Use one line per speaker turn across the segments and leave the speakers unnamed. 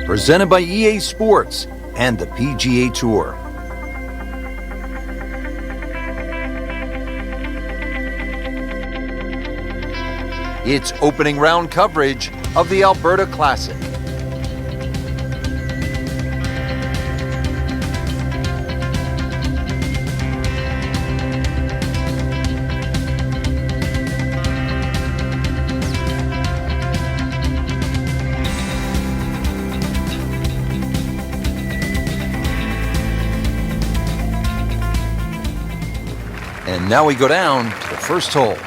presented by EA Sports and the PGA Tour. It's opening round coverage of the Alberta Classic. And now we go down to the first hole.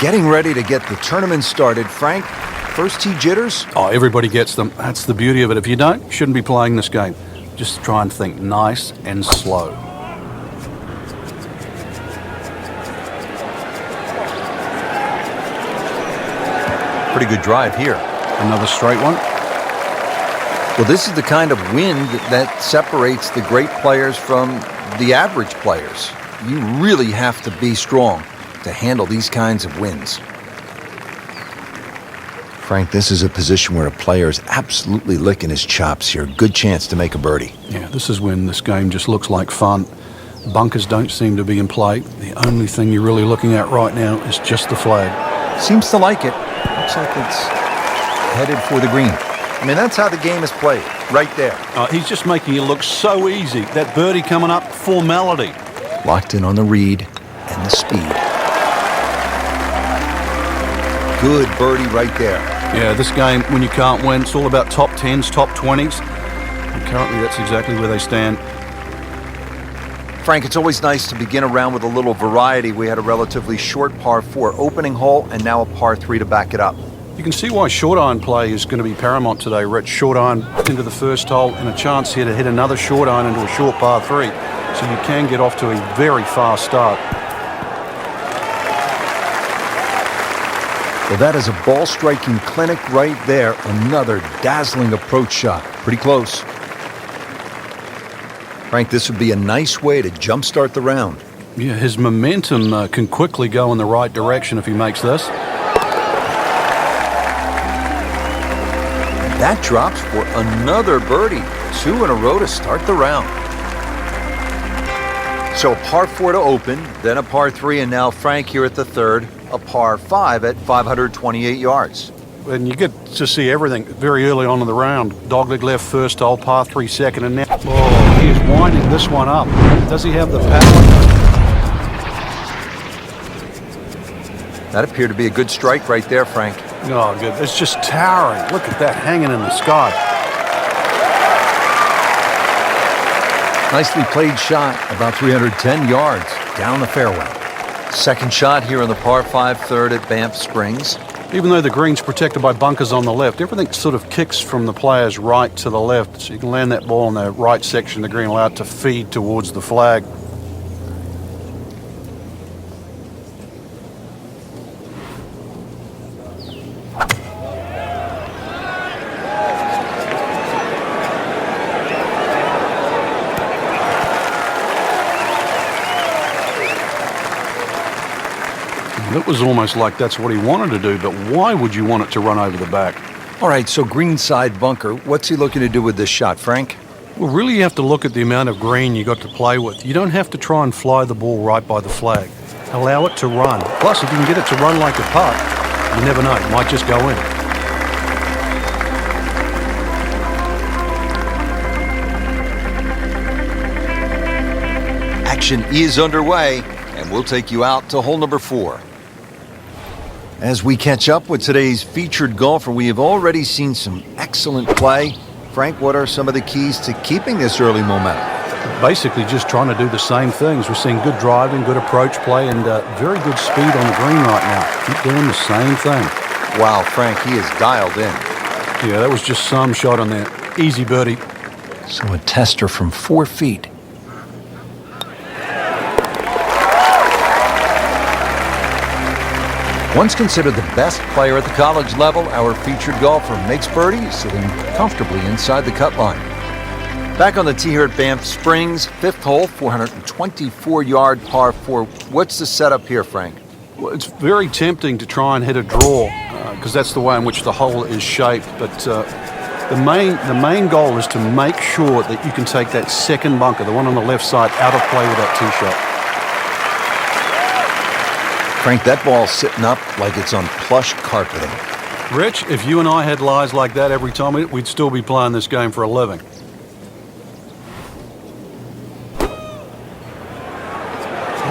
Getting ready to get the tournament started. Frank, first tee jitters?
Oh, everybody gets them. That's the beauty of it. If you don't, you shouldn't be playing this game. Just try and think nice and slow.
Pretty good drive here.
Another straight one.
Well, this is the kind of wind that separates the great players from the average players. You really have to be strong to handle these kinds of winds. Frank, this is a position where a player is absolutely licking his chops here. Good chance to make a birdie.
Yeah, this is when this game just looks like fun. Bunkers don't seem to be in play. The only thing you're really looking at right now is just the flag.
Seems to like it. Looks like it's headed for the green. I mean, that's how the game is played, right there.
He's just making it look so easy. That birdie coming up, formality.
Locked in on the read and the speed. Good birdie right there.
Yeah, this game, when you can't win, it's all about top 10s, top 20s. And currently, that's exactly where they stand.
Frank, it's always nice to begin a round with a little variety. We had a relatively short par 4 opening hole and now a par 3 to back it up.
You can see why short iron play is going to be paramount today, Rich. Short iron into the first hole and a chance here to hit another short iron into a short par 3. So you can get off to a very fast start.
Well, that is a ball striking clinic right there. Another dazzling approach shot. Pretty close. Frank, this would be a nice way to jumpstart the round.
Yeah, his momentum can quickly go in the right direction if he makes this.
That drops for another birdie. 2 in a row to start the round. So a par 4 to open, then a par 3, and now Frank here at the third, a par 5 at 528 yards.
And you get to see everything very early on in the round. Dogleg left first hole, par 3 second, and now he is winding this one up. Does he have the power?
That appeared to be a good strike right there, Frank.
Oh, good. It's just towering. Look at that hanging in the sky.
Nicely played shot, about 310 yards down the fairway. Second shot here on the par 5 third at Banff Springs.
Even though the green's protected by bunkers on the left, everything sort of kicks from the player's right to the left. So you can land that ball in the right section of the green, allow it to feed towards the flag. It was almost like that's what he wanted to do, but why would you want it to run over the back?
All right, so greenside bunker. What's he looking to do with this shot, Frank?
Well, really you have to look at the amount of green you got to play with. You don't have to try and fly the ball right by the flag. Allow it to run. Plus, if you can get it to run like a putt, you never know, it might just go in.
Action is underway, and we'll take you out to hole number 4. As we catch up with today's featured golfer, we have already seen some excellent play. Frank, what are some of the keys to keeping this early momentum?
Basically just trying to do the same things. We're seeing good driving, good approach play, and very good speed on the green right now. Keep doing the same thing.
Wow, Frank, he is dialed in.
Yeah, that was just some shot on there. Easy birdie.
So a tester from 4 feet. Once considered the best player at the college level, our featured golfer makes birdie, sitting comfortably inside the cut line. Back on the tee here at Banff Springs, 5th hole, 424-yard par 4. What's the setup here, Frank?
Well, it's very tempting to try and hit a draw because that's the way in which the hole is shaped. But The main goal is to make sure that you can take that second bunker, the one on the left side, out of play with that tee shot.
Frank, that ball's sitting up like it's on plush carpeting.
Rich, if you and I had lies like that every time, we'd still be playing this game for a living.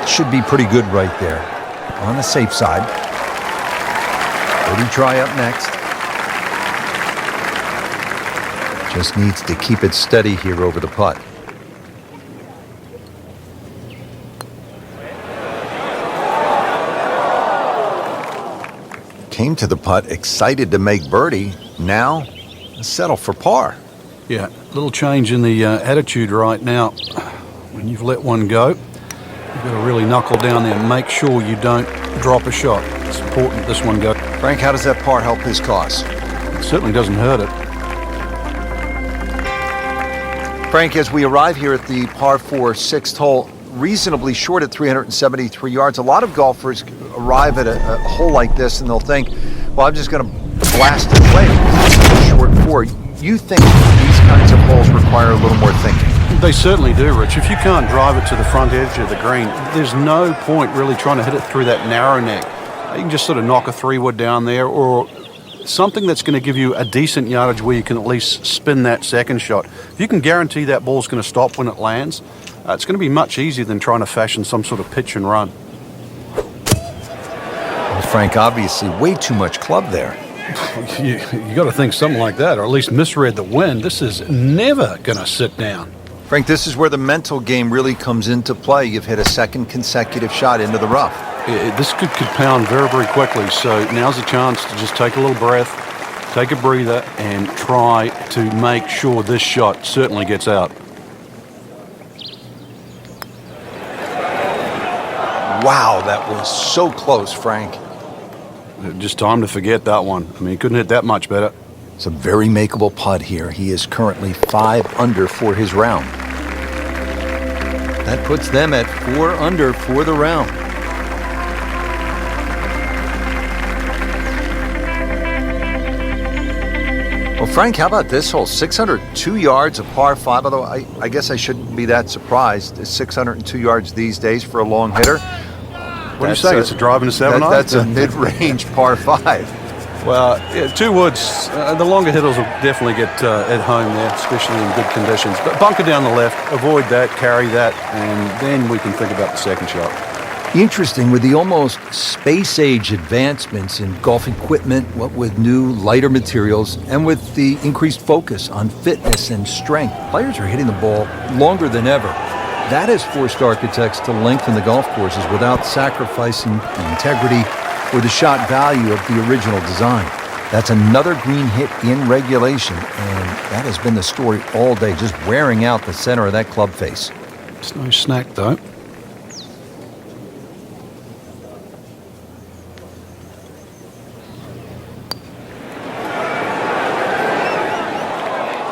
It should be pretty good right there. On the safe side. Birdie try up next. Just needs to keep it steady here over the putt. Came to the putt, excited to make birdie. Now, settle for par.
Yeah, a little change in the attitude right now. When you've let one go, you've got to really knuckle down there and make sure you don't drop a shot. It's important this one goes.
Frank, how does that par help his cause?
It certainly doesn't hurt it.
Frank, as we arrive here at the par 4 6th hole, reasonably short at 373 yards, a lot of golfers arrive at a hole like this and they'll think, well, I'm just going to blast it away. It's a short 4. You think these kinds of holes require a little more thinking?
They certainly do, Rich. If you can't drive it to the front edge of the green, there's no point really trying to hit it through that narrow neck. You can just sort of knock a 3-wood down there, or something that's going to give you a decent yardage where you can at least spin that second shot. If you can guarantee that ball's going to stop when it lands, it's going to be much easier than trying to fashion some sort of pitch and run.
Well, Frank, obviously way too much club there.
You got to think something like that, or at least misread the wind. This is never going to sit down.
Frank, this is where the mental game really comes into play. You've hit a second consecutive shot into the rough.
This could compound very, very quickly, so now's a chance to just take a little breath, take a breather, and try to make sure this shot certainly gets out.
Wow, that was so close, Frank.
Just time to forget that one. I mean, he couldn't hit that much better.
It's a very makeable putt here. He is currently 5 under for his round. That puts them at 4 under for the round. Well, Frank, how about this hole? 602 yards, a par 5, although I guess I shouldn't be that surprised. It's 602 yards these days for a long hitter.
What do you say? It's a drive and a 7-iron?
That's a mid-range par 5.
Well, yeah, 2 woods, the longer hitters will definitely get at home there, especially in good conditions. But bunker down the left, avoid that, carry that, and then we can think about the second shot.
Interesting, with the almost space-age advancements in golf equipment, what with new, lighter materials, and with the increased focus on fitness and strength, players are hitting the ball longer than ever. That has forced architects to lengthen the golf courses without sacrificing the integrity or the shot value of the original design. That's another green hit in regulation, and that has been the story all day, just wearing out the center of that club face.
It's no snack, though.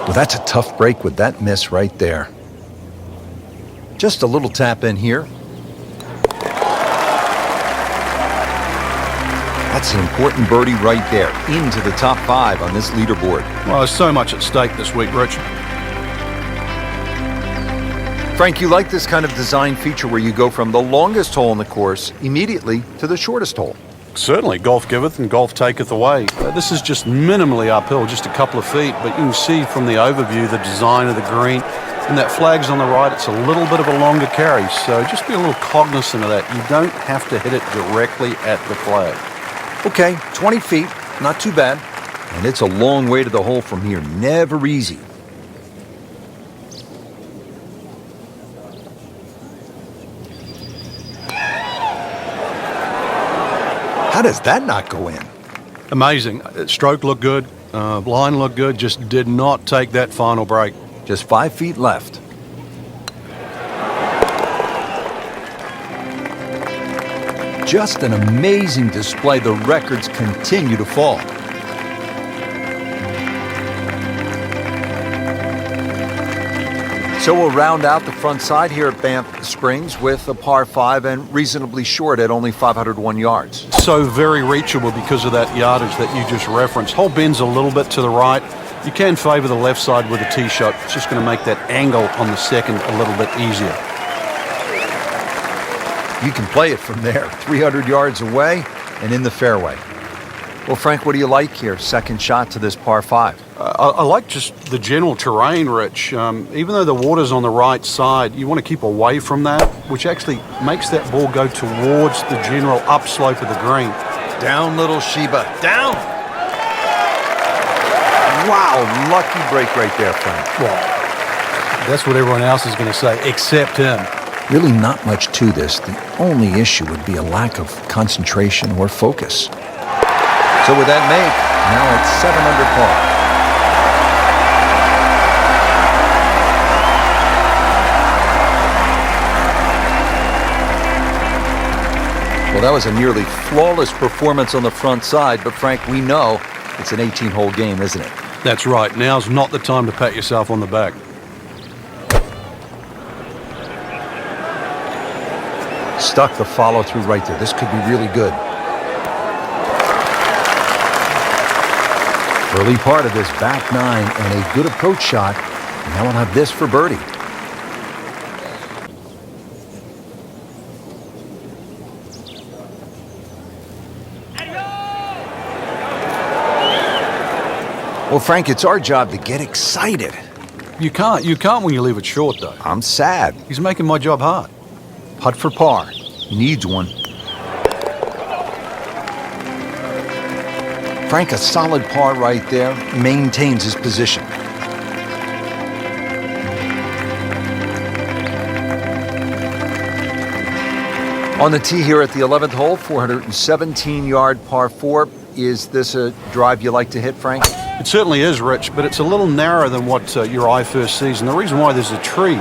Well, that's a tough break with that miss right there. Just a little tap in here. That's an important birdie right there, into the top 5 on this leaderboard.
Well, there's so much at stake this week, Rich.
Frank, you like this kind of design feature where you go from the longest hole in the course immediately to the shortest hole.
Certainly, golf giveth and golf taketh away. This is just minimally uphill, just a couple of feet, but you can see from the overview the design of the green. And that flag's on the right, it's a little bit of a longer carry, so just be a little cognizant of that. You don't have to hit it directly at the flag.
Okay, 20 feet, not too bad. And it's a long way to the hole from here, never easy. How does that not go in?
Amazing. Stroke looked good, line looked good, just did not take that final break.
Just 5 feet left. Just an amazing display. The records continue to fall. So we'll round out the front side here at Banff Springs with a par 5 and reasonably short at only 501 yards.
So very reachable because of that yardage that you just referenced. Hole bends a little bit to the right. You can favour the left side with a tee shot. It's just going to make that angle on the second a little bit easier.
You can play it from there, 300 yards away and in the fairway. Well, Frank, what do you like here? Second shot to this par 5.
I like just the general terrain, Rich. Even though the water's on the right side, you want to keep away from that, which actually makes that ball go towards the general upslope of the green.
Down, little Sheba, down! Wow, lucky break right there, Frank.
Well, that's what everyone else is going to say, except him.
Really not much to this. The only issue would be a lack of concentration or focus. So with that make, now it's 7 under par. Well, that was a nearly flawless performance on the front side, but Frank, we know it's an 18-hole game, isn't it?
That's right. Now's not the time to pat yourself on the back.
Stuck the follow-through right there. This could be really good. Early part of this back 9 and a good approach shot. And now we'll have this for birdie. Well, Frank, it's our job to get excited.
You can't when you leave it short, though.
I'm sad.
He's making my job hard.
Putt for par. Needs one. Frank, a solid par right there. Maintains his position. On the tee here at the 11th hole, 417-yard par 4. Is this a drive you like to hit, Frank?
It certainly is, Rich, but it's a little narrower than what your eye first sees. And the reason why, there's a tree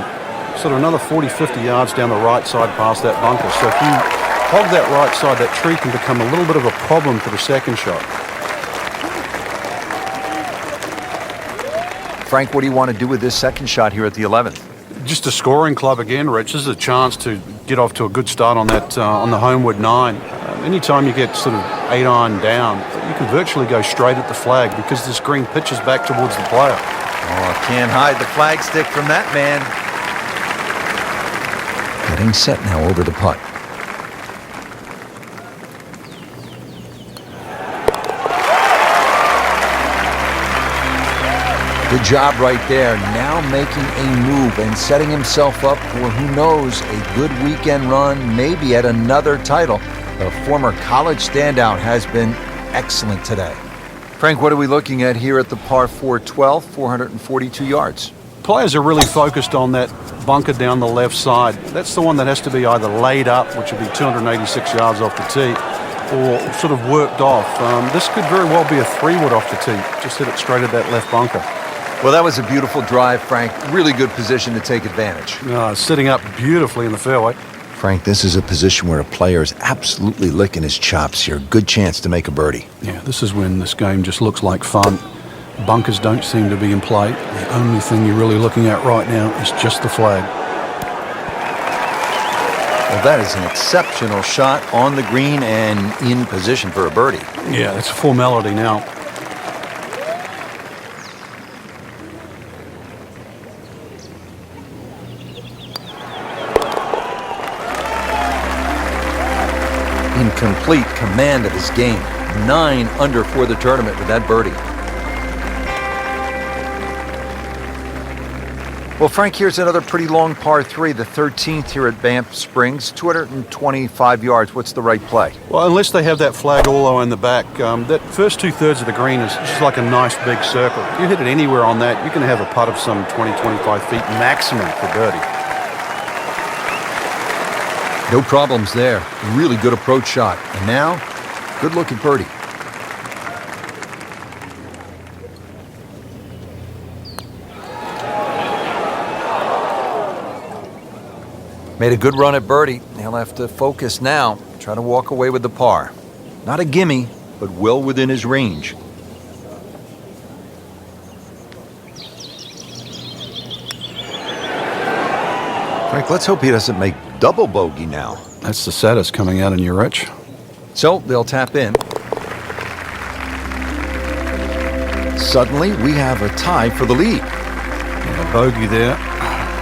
sort of another 40, 50 yards down the right side past that bunker. So if you hog that right side, that tree can become a little bit of a problem for the second shot.
Frank, what do you want to do with this second shot here at the 11th?
Just a scoring club again, Rich. This is a chance to get off to a good start on that on the homeward 9. Anytime you get sort of 8-iron down, you can virtually go straight at the flag because this green pitches back towards the player.
Oh, can't hide the flag stick from that man. Getting set now over the putt. Good job right there. Now making a move and setting himself up for, who knows, a good weekend run, maybe at another title. The former college standout has been excellent today. Frank, what are we looking at here at the par 4 12, 442 yards?
Players are really focused on that bunker down the left side. That's the one that has to be either laid up, which would be 286 yards off the tee, or sort of worked off. This could very well be a 3-wood off the tee. Just hit it straight at that left bunker.
Well, that was a beautiful drive, Frank. Really good position to take advantage.
Sitting up beautifully in the fairway.
Frank, this is a position where a player is absolutely licking his chops here. Good chance to make a birdie.
Yeah, this is when this game just looks like fun. Bunkers don't seem to be in play. The only thing you're really looking at right now is just the flag.
Well, that is an exceptional shot on the green and in position for a birdie.
Yeah, it's a formality now.
In complete command of his game. 9 under for the tournament with that birdie. Well, Frank, here's another pretty long par 3, the 13th here at Banff Springs, 225 yards. What's the right play?
Well, unless they have that flag all the way in the back, that first 2/3 of the green is just like a nice big circle. If you hit it anywhere on that, you can have a putt of some 20, 25 feet maximum for birdie.
No problems there. Really good approach shot. And now, good look at birdie. Made a good run at birdie. He'll have to focus now. Try to walk away with the par. Not a gimme, but well within his range. Frank, let's hope he doesn't make double bogey now.
That's the saddest coming out in you, Rich.
So they'll tap in. Suddenly, we have a tie for the lead.
A bogey there.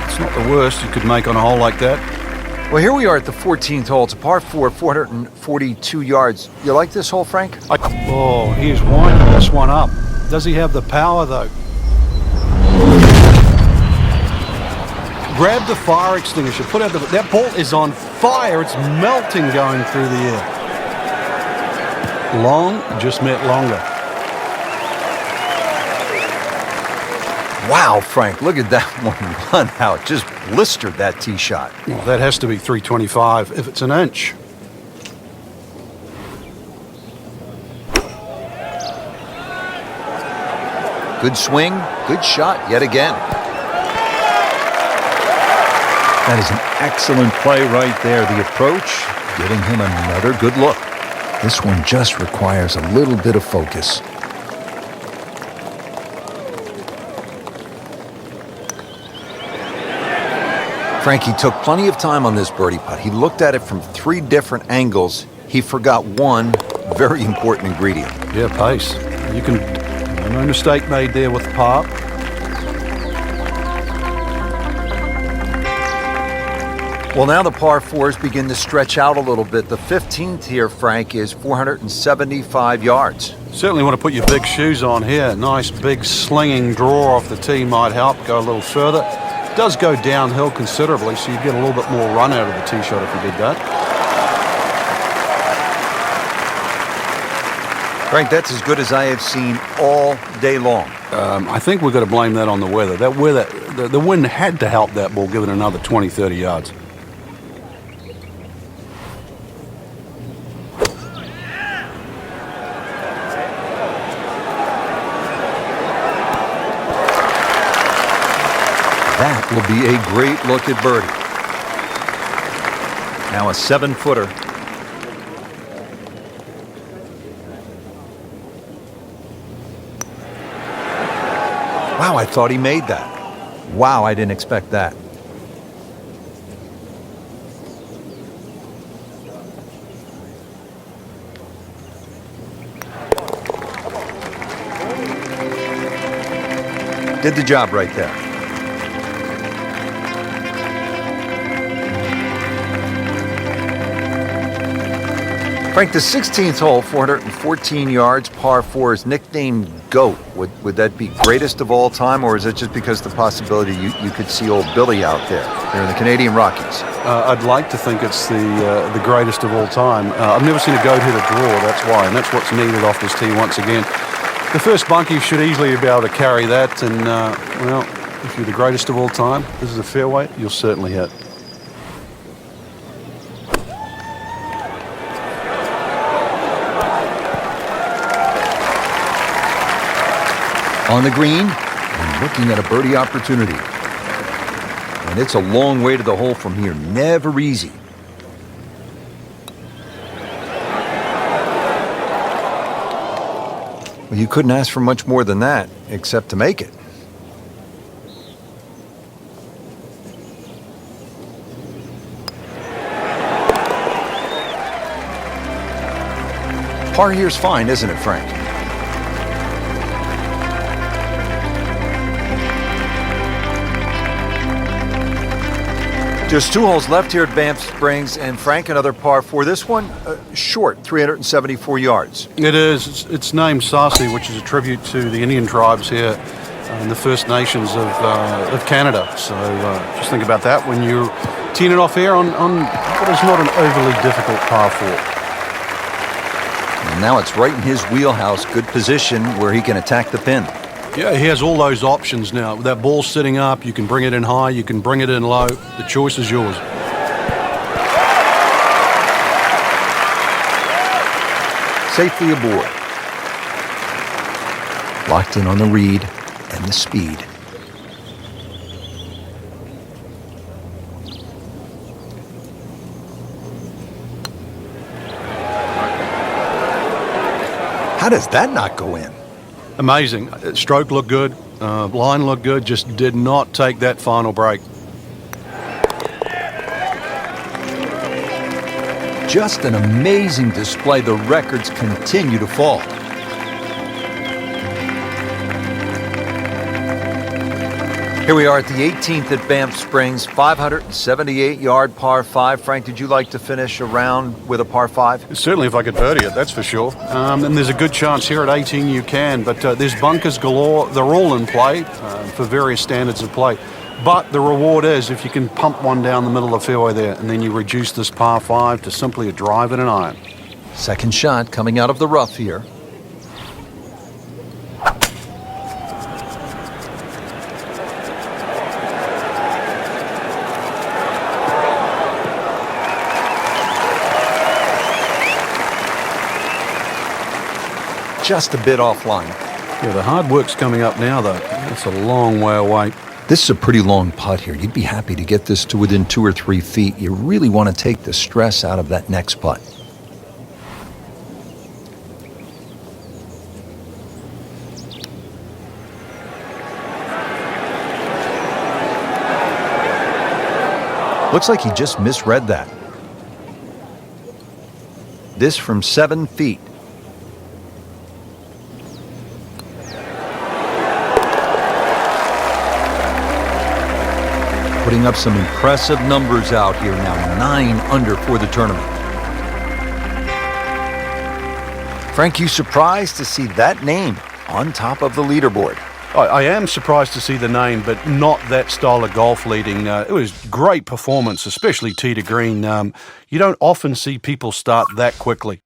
It's not the worst you could make on a hole like that.
Well, here we are at the 14th hole. It's a par 4, 442 yards. You like this hole, Frank?
Oh, he's winding this one up. Does he have the power, though? Grab the fire extinguisher. Put out that ball is on fire. It's melting going through the air. Long just meant longer.
Wow, Frank, look at that one run out. Just blistered that tee shot.
Well, that has to be 325 if it's an inch.
Good swing, good shot yet again. That is an excellent play right there. The approach, giving him another good look. This one just requires a little bit of focus. Frankie took plenty of time on this birdie putt. He looked at it from 3 different angles. He forgot one very important ingredient.
Yeah, pace. No mistake made there with the par.
Well, now the par 4s begin to stretch out a little bit. The 15th here, Frank, is 475 yards.
Certainly want to put your big shoes on here. Nice big slinging draw off the tee might help go a little further. It does go downhill considerably, so you get a little bit more run out of the tee shot if you did that.
Frank, that's as good as I have seen all day long.
I think we've got to blame that on the weather. The wind had to help that ball give it another 20, 30 yards.
That will be a great look at birdie. Now a 7-footer. Wow, I thought he made that. Wow, I didn't expect that. Did the job right there. Frank, the 16th hole, 414 yards, par 4, is nicknamed GOAT. Would that be greatest of all time, or is it just because the possibility you could see old Billy out there? They're in the Canadian Rockies.
I'd like to think it's the greatest of all time. I've never seen a GOAT hit a draw, that's why, and that's what's needed off this tee once again. The first bunkie should easily be able to carry that, and, well, if you're the greatest of all time, this is a fairway, you'll certainly hit.
On the green, and looking at a birdie opportunity. And it's a long way to the hole from here. Never easy. Well, you couldn't ask for much more than that, except to make it. Par here's fine, isn't it, Frank? Just 2 holes left here at Banff Springs, and Frank, another par 4. This one, short, 374 yards.
It is. It's named Sarcee, which is a tribute to the Indian tribes here and the First Nations of Canada. So just think about that when you're teeing it off here on what is not an overly difficult par 4.
And now it's right in his wheelhouse. Good position where he can attack the pin.
Yeah, he has all those options now. With that ball sitting up, you can bring it in high, you can bring it in low. The choice is yours.
Safely aboard. Locked in on the read and the speed. How does that not go in?
Amazing. Stroke looked good. Line looked good. Just did not take that final break.
Just an amazing display. The records continue to fall. Here we are at the 18th at Banff Springs, 578-yard par 5. Frank, did you like to finish a round with a par 5?
Certainly if I could birdie it, that's for sure. And there's a good chance here at 18 you can, but there's bunkers galore. They're all in play for various standards of play. But the reward is if you can pump one down the middle of the fairway there, and then you reduce this par 5 to simply a drive and an iron.
Second shot coming out of the rough here. Just a bit offline.
Yeah, the hard work's coming up now, though. It's a long way away.
This is a pretty long putt here. You'd be happy to get this to within 2 or 3 feet. You really want to take the stress out of that next putt. Looks like he just misread that. This from 7 feet. Putting up some impressive numbers out here now, 9 under for the tournament. Frank, you surprised to see that name on top of the leaderboard?
I am surprised to see the name, but not that style of golf leading. It was great performance, especially tee to green. You don't often see people start that quickly.